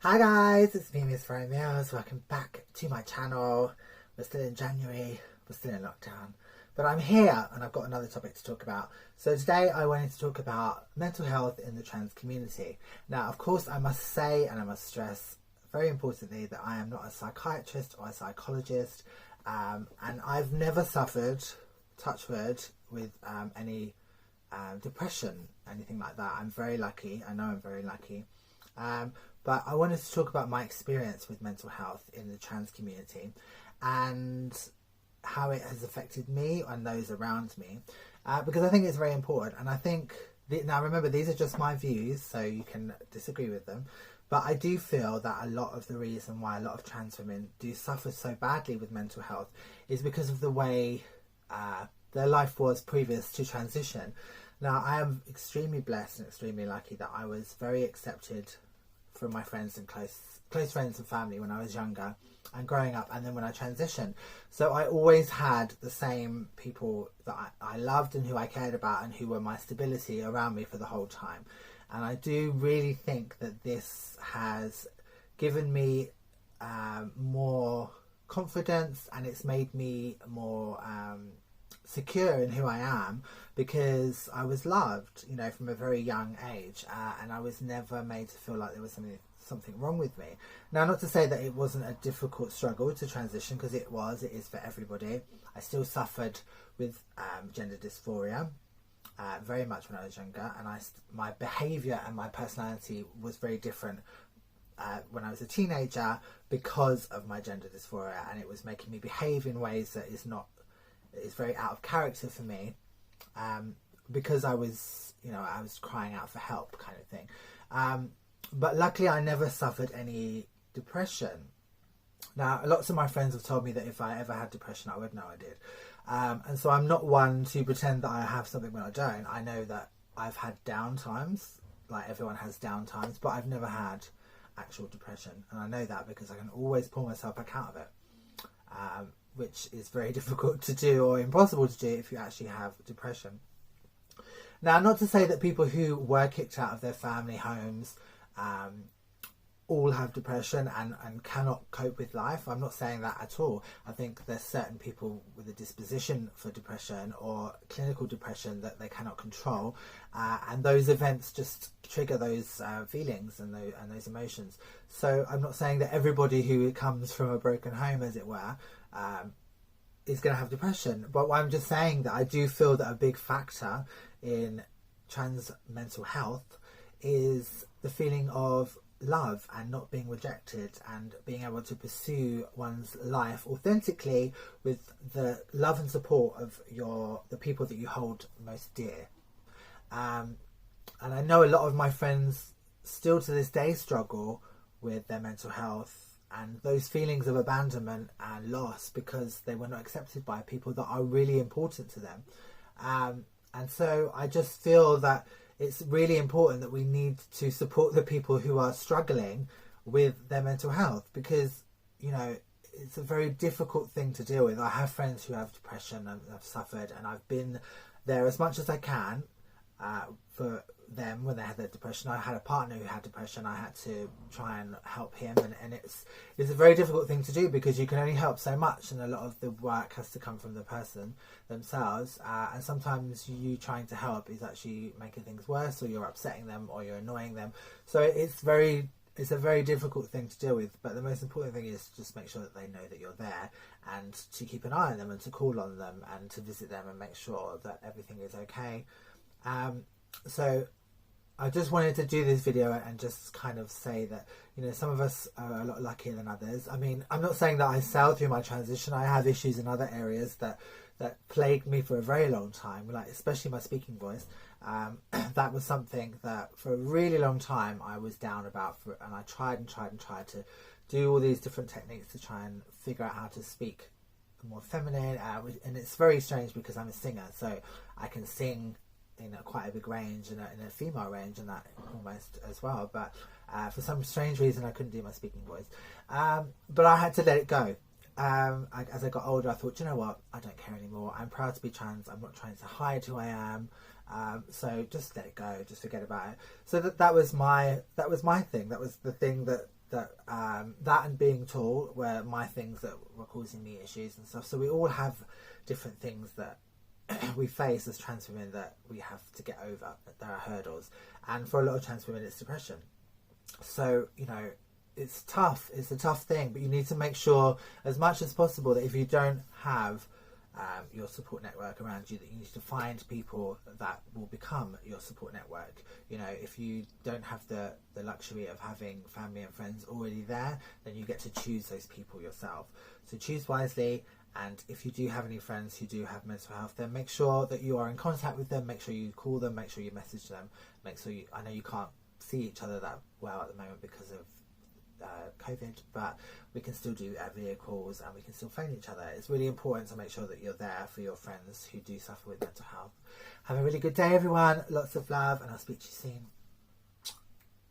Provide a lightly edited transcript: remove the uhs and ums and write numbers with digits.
Hi guys, it's me, Miss Farrah. Welcome back to my channel. We're still in January, we're still in lockdown, but I'm here and I've got another topic to talk about. So today I wanted to talk about mental health in the trans community. Now, of course, I must say and I must stress very importantly that I am not a psychiatrist or a psychologist, and I've never suffered, touch wood, with any depression, anything like that. I'm very lucky. I know I'm very lucky. But I wanted to talk about my experience with mental health in the trans community and how it has affected me and those around me, because I think it's very important. And I think, now remember, these are just my views, so you can disagree with them, but I do feel that a lot of the reason why a lot of trans women do suffer so badly with mental health is because of the way their life was previous to transition. Now, I am extremely blessed and extremely lucky that I was very accepted from my friends and close friends and family when I was younger and growing up, and then when I transitioned. So I always had the same people that I loved and who I cared about and who were my stability around me for the whole time. And I do really think that this has given me more confidence, and it's made me more secure in who I am, because I was loved, you know, from a very young age, and I was never made to feel like there was something wrong with me. Now, not to say that it wasn't a difficult struggle to transition, because it is for everybody. I still suffered with gender dysphoria very much when I was younger, and my behaviour and my personality was very different when I was a teenager because of my gender dysphoria, and it was making me behave in ways that is very out of character for me, because I was crying out for help, kind of thing. But luckily I never suffered any depression. Now, lots of my friends have told me that if I ever had depression, I would know I did. And so I'm not one to pretend that I have something when I don't. I know that I've had down times, like everyone has down times, but I've never had actual depression. And I know that because I can always pull myself back out of it. Which is very difficult to do, or impossible to do, if you actually have depression. Now, not to say that people who were kicked out of their family homes all have depression and cannot cope with life. I'm not saying that at all. I think there's certain people with a disposition for depression or clinical depression that they cannot control, and those events just trigger those feelings and those emotions. So I'm not saying that everybody who comes from a broken home, as it were, is going to have depression, but I'm just saying that I do feel that a big factor in trans mental health is the feeling of love and not being rejected, and being able to pursue one's life authentically with the love and support of the people that you hold most dear. And I know a lot of my friends still to this day struggle with their mental health and those feelings of abandonment and loss because they were not accepted by people that are really important to them. And so I just feel that it's really important that we need to support the people who are struggling with their mental health, because, you know, it's a very difficult thing to deal with. I have friends who have depression and have suffered, and I've been there as much as I can for them when they had their depression. I had a partner who had depression. I had to try and help him, and it's a very difficult thing to do, because you can only help so much, and a lot of the work has to come from the person themselves, and sometimes you trying to help is actually making things worse, or you're upsetting them, or you're annoying them. So it's a very difficult thing to deal with, but the most important thing is just make sure that they know that you're there, and to keep an eye on them, and to call on them, and to visit them, and make sure that everything is okay. So I just wanted to do this video and just kind of say that, you know, some of us are a lot luckier than others. I mean, I'm not saying that I sailed through my transition. I have issues in other areas that plagued me for a very long time, like especially my speaking voice. That was something that for a really long time I was down about, and I tried to do all these different techniques to try and figure out how to speak more feminine. And it's very strange because I'm a singer, so I can sing in quite a big range, in a female range, and that almost as well, but for some strange reason I couldn't do my speaking voice, but I had to let it go. As I got older, I thought, you know what, I don't care anymore. I'm proud to be trans. I'm not trying to hide who I am. So just let it go, just forget about it. So that was my thing. That was the thing that that that and being tall were my things that were causing me issues and stuff. So we all have different things that we face as trans women that we have to get over. There are hurdles, and for a lot of trans women it's depression. So it's tough, it's a tough thing, but you need to make sure as much as possible that if you don't have your support network around you, that you need to find people that will become your support network. If you don't have the luxury of having family and friends already there, then you get to choose those people yourself. So choose wisely, and if you do have any friends who do have mental health, then make sure that you are in contact with them, make sure you call them, make sure you message them, make sure I know you can't see each other that well at the moment because of COVID, but we can still do video calls and we can still phone each other. It's really important to make sure that you're there for your friends who do suffer with mental health. Have a really good day, everyone. Lots of love, and I'll speak to you soon.